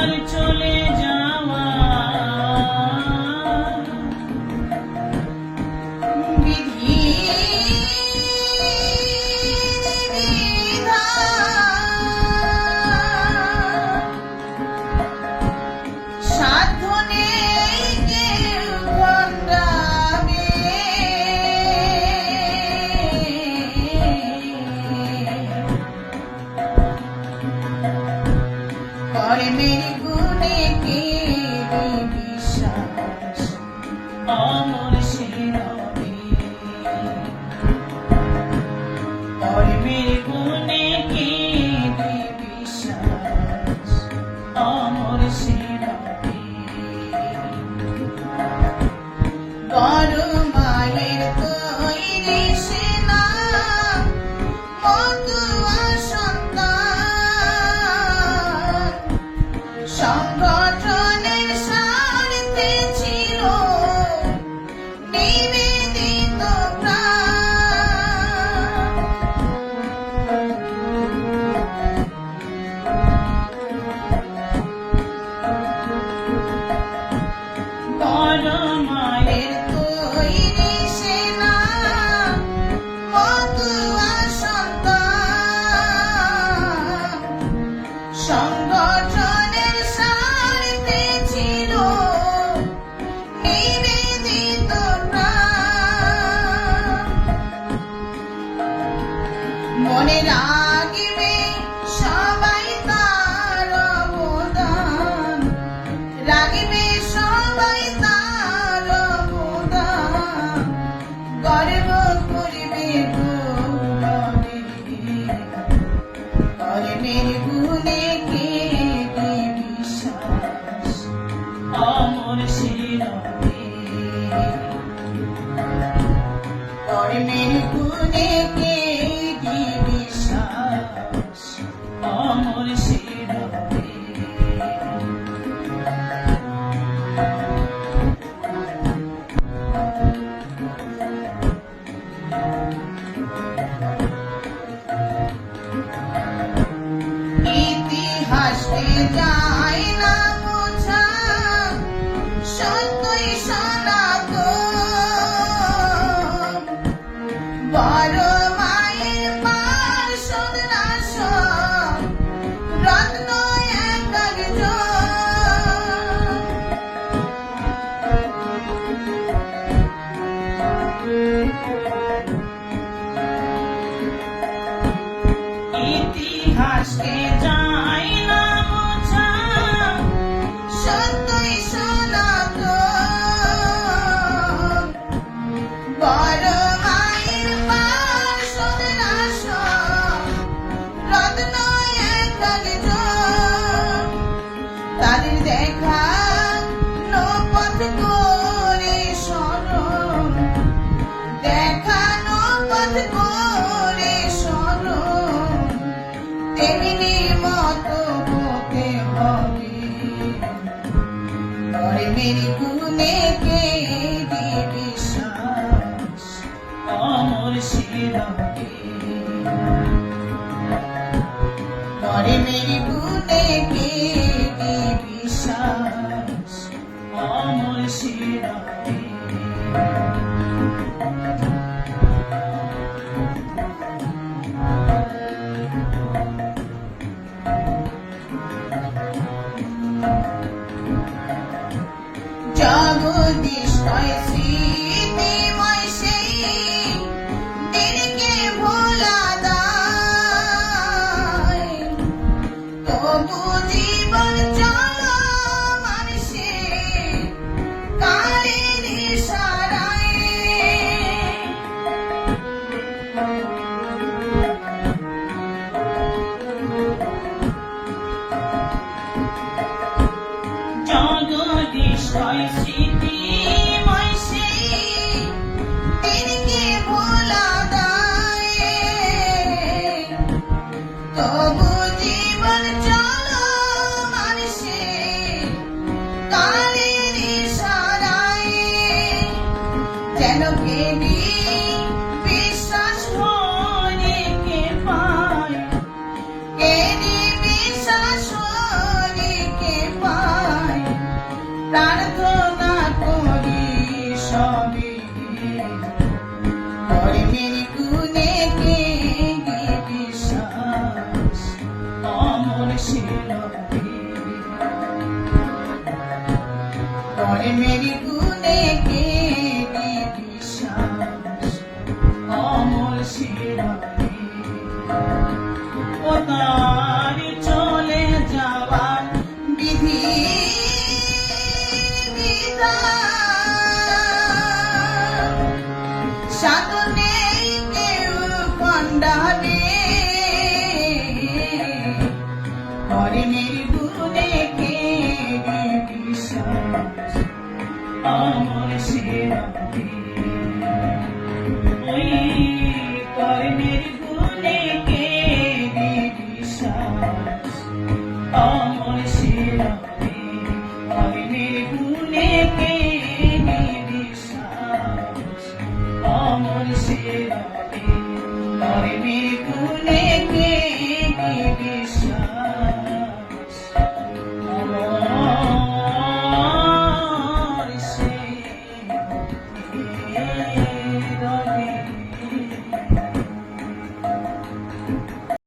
একবার চলে যাওয়া বিধি সাধ্য নেই কেউ বন্দাবে কর্মের গুণে কে বিশ্বাস অমর সে রবে কর্মের গুণে কে বিশ্বাস অমর সে রবে বড় মায়ের তৈরি সেনা মতুয়া সন্তান সংগঠনের স্বার্থে ছিল নিবেদিত প্রাণ বড় মায়ের তৈরি সেনা মতুয়া সন্তান সংগঠনের স্বার্থে ছিল নিবেদিত প্রাণ মনে রাখবে সবাই তার অবদান রাখবে সবাই তার অবদান গর্ব করবে গৌরবে কর্মের গুণে কে বিশ্বাস অমর সে রবে কর্মের গুণে কে বিশ্বাস অমর সে রবে ইতিহাসে যায় না মোছা সত্যই সনাতন বড় মায়ের পার্শ্বদ নাশক রত্ন এক ইতিহাসকে যায় না মোছা সত্যই সনাতন বড় মায়ের পার্শ্বদ নাশক রত্ন এক তাদের দেখা পথ করে স্মরণ দেখানো পথ করে স্মরণ তেমনি মতো হতে হবে কর্মের গুণে কে বিশ্বাস অমর সে রবে কর্মের গুণে কে বিশ্বাস অমর সে রবে জগদীশ্বর স্মৃতিময় সেই দিনকে ভোলা দায় তবু জীবন চলো মানুষে কালের ইশারায় জগদীশ্বর স্মৃতিময় সেই দিনকে ভোলা দায় তবু জীবন চলো মানুষে কালের ইশারায় যেন কেবি বিশ্বাস মনে কে পায় কেবি বিশ্বাস কে মেরি গুণে কে বিশ্বাস অমর শিরাকে ও তার চলে যাওয়া বিধি বিধান সাধনে কেউ খণ্ডাবে করে মেরি গুণে কে বিশ্বাস অমর শিরাকে ওই করে মেরি গুণে কে বিশ্বাস অমর শিরাকে